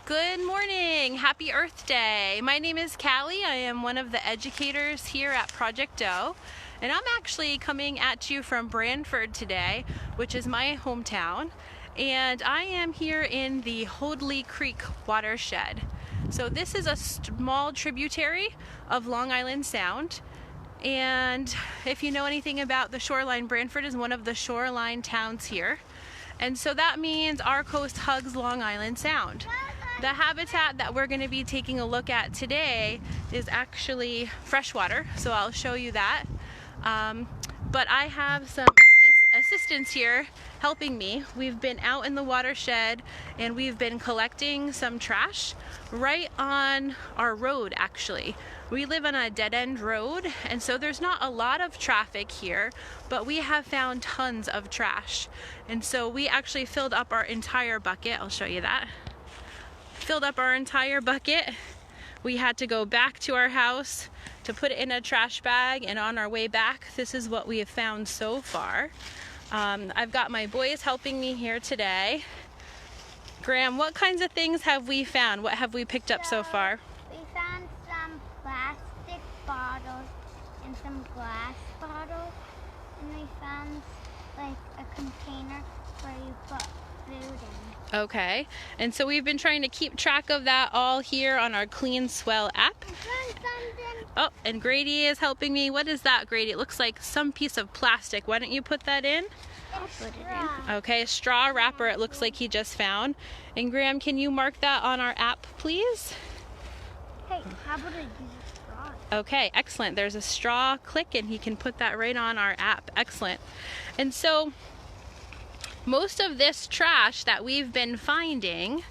Good morning! Happy Earth Day! My name is Callie. I am one of the educators here at Project O, and I'm actually coming at you from Branford today, which is my hometown, and I am here in the Hoadley Creek watershed. So this is a small tributary of Long Island Sound, and if you know anything about the shoreline, Branford is one of the shoreline towns here, and so that means our coast hugs Long Island Sound. The habitat that we're going to be taking a look at today is actually freshwater, so I'll show you that. But I have some assistants here helping me. We've been out in the watershed and we've been collecting some trash right on our road actually. We live on a dead-end road, and so there's not a lot of traffic here, but we have found tons of trash. And so we actually filled up our entire bucket. I'll show you that. Filled up our entire bucket. We had to go back to our house to put it in a trash bag, and on our way back, this is what we have found so far. I've got my boys helping me here today. Graham, what kinds of things have we found? What have we picked up so far? We found some plastic bottles and some glass bottles, and we found like a container where you put food in. Okay, and so we've been trying to keep track of that all here on our Clean Swell app. Oh, and Grady is helping me. What is that, Grady? It looks like some piece of plastic. Why don't you put that in? I'll put it in. Okay, a straw wrapper it looks like he just found. And Graham, can you mark that on our app, please? Hey, how about I use a straw? Okay, excellent. There's a straw click and he can put that right on our app. Excellent. And so most of this trash that we've been finding,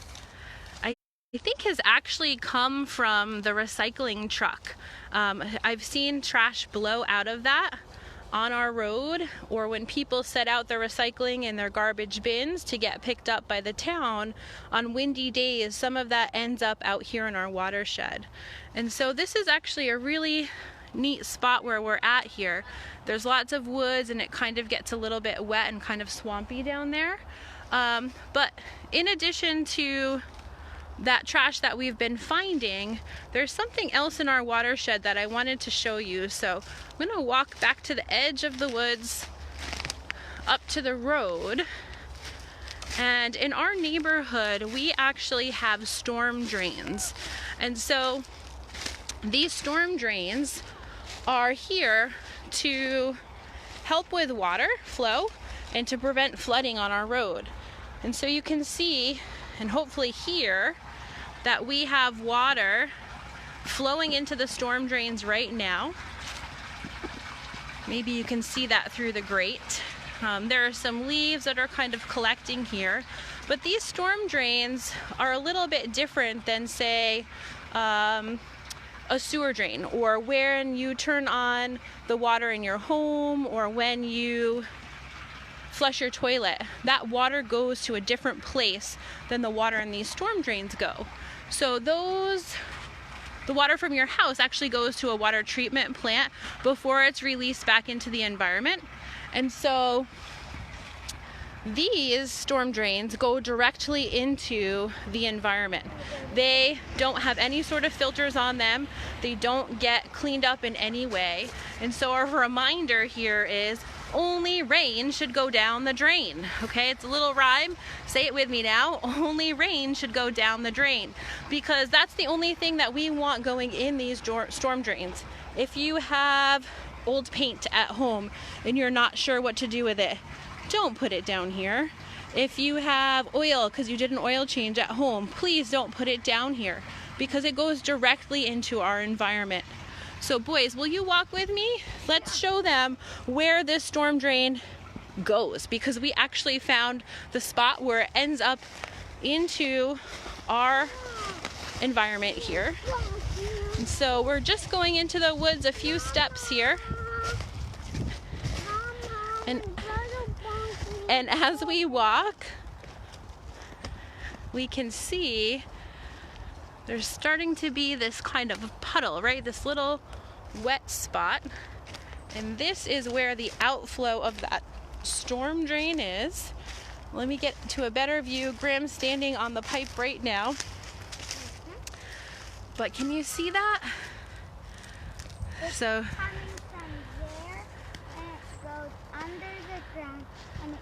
I think has actually come from the recycling truck. I've seen trash blow out of that on our road, or when people set out their recycling in their garbage bins to get picked up by the town on windy days, some of that ends up out here in our watershed. And so this is actually a really neat spot where we're at here. There's lots of woods and it kind of gets a little bit wet and kind of swampy down there. But in addition to that trash that we've been finding, there's something else in our watershed that I wanted to show you. So I'm going to walk back to the edge of the woods up to the road. And in our neighborhood, we actually have storm drains. And so these storm drains are here to help with water flow and to prevent flooding on our road. And so you can see and hopefully hear that we have water flowing into the storm drains right now. Maybe you can see that through the grate. There are some leaves that are kind of collecting here, but these storm drains are a little bit different than, say, a sewer drain, or when you turn on the water in your home, or when you flush your toilet. That water goes to a different place than the water in these storm drains go. So the water from your house actually goes to a water treatment plant before it's released back into the environment. And so these storm drains go directly into the environment. They don't have any sort of filters on them. They don't get cleaned up in any way. And so our reminder here is only rain should go down the drain. Okay, it's a little rhyme. Say it with me now. Only rain should go down the drain, because that's the only thing that we want going in these storm drains. If you have old paint at home and you're not sure what to do with it, don't put it down here. If you have oil because you did an oil change at home, please don't put it down here, because it goes directly into our environment. So boys, will you walk with me? Let's show them where this storm drain goes, because we actually found the spot where it ends up into our environment here. And so we're just going into the woods a few steps here. And as we walk, we can see there's starting to be this kind of puddle, right? This little wet spot. And this is where the outflow of that storm drain is. Let me get to a better view. Graham's standing on the pipe right now. But can you see that? It's So coming from there, and it goes under the ground, and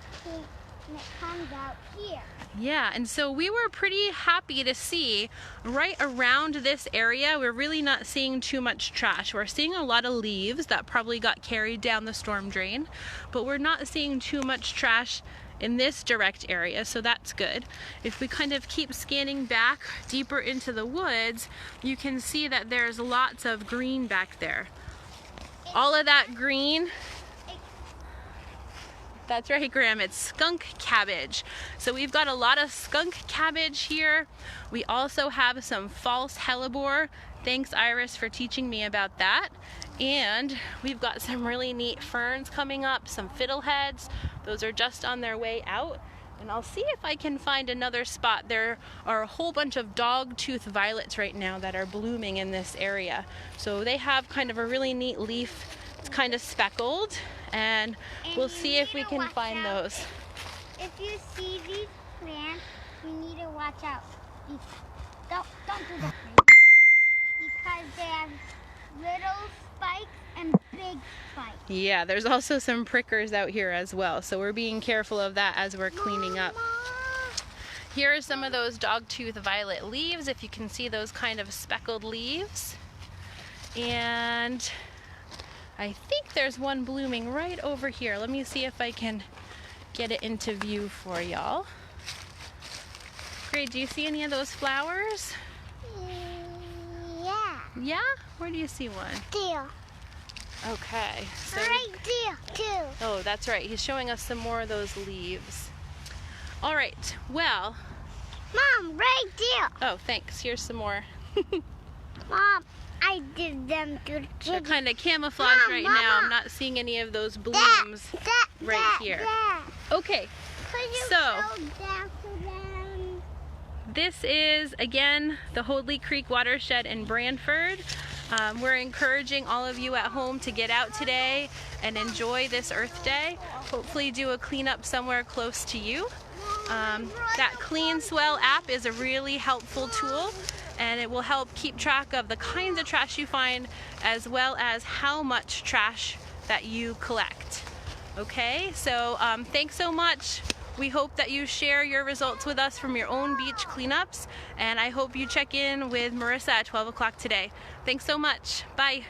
it comes out here. yeah, and so we were pretty happy to see right around this area, we're really not seeing too much trash. We're seeing a lot of leaves that probably got carried down the storm drain, but we're not seeing too much trash in this direct area, so that's good. If we kind of keep scanning back deeper into the woods, you can see that there's lots of green back there. All of that green, that's right, Graham, it's skunk cabbage. So we've got a lot of skunk cabbage here. We also have some false hellebore. Thanks, Iris, for teaching me about that. And we've got some really neat ferns coming up, some fiddleheads. Those are just on their way out. And I'll see if I can find another spot. There are a whole bunch of dogtooth violets right now that are blooming in this area. So they have kind of a really neat leaf. It's kind of speckled, and we'll see if we can find those. If you see these plants, you need to watch out. Don't do that, because they have little spikes and big spikes. Yeah, there's also some prickers out here as well, so we're being careful of that as we're cleaning up. Here are some of those dogtooth violet leaves, if you can see those kind of speckled leaves. And I think there's one blooming right over here. Let me see if I can get it into view for y'all. Great, do you see any of those flowers? Yeah. Yeah? Where do you see one? There. Okay. So, Right there, too. oh, that's right. He's showing us some more of those leaves. All right. Well. Mom, right there. Oh, thanks. Here's some more. Mom, I did them to the They're kids. kind of camouflaged Mom, right now. I'm Mama. not seeing any of those blooms right here. Okay. Could you So, go down to them? this is, again, the Hoadley Creek watershed in Branford. We're encouraging all of you at home to get out today and enjoy this Earth Day. Hopefully do a cleanup somewhere close to you. That Clean Swell app is a really helpful tool, and it will help keep track of the kinds of trash you find as well as how much trash that you collect. Okay, so thanks so much. We hope that you share your results with us from your own beach cleanups, and I hope you check in with Marissa at 12 o'clock today. Thanks so much. Bye.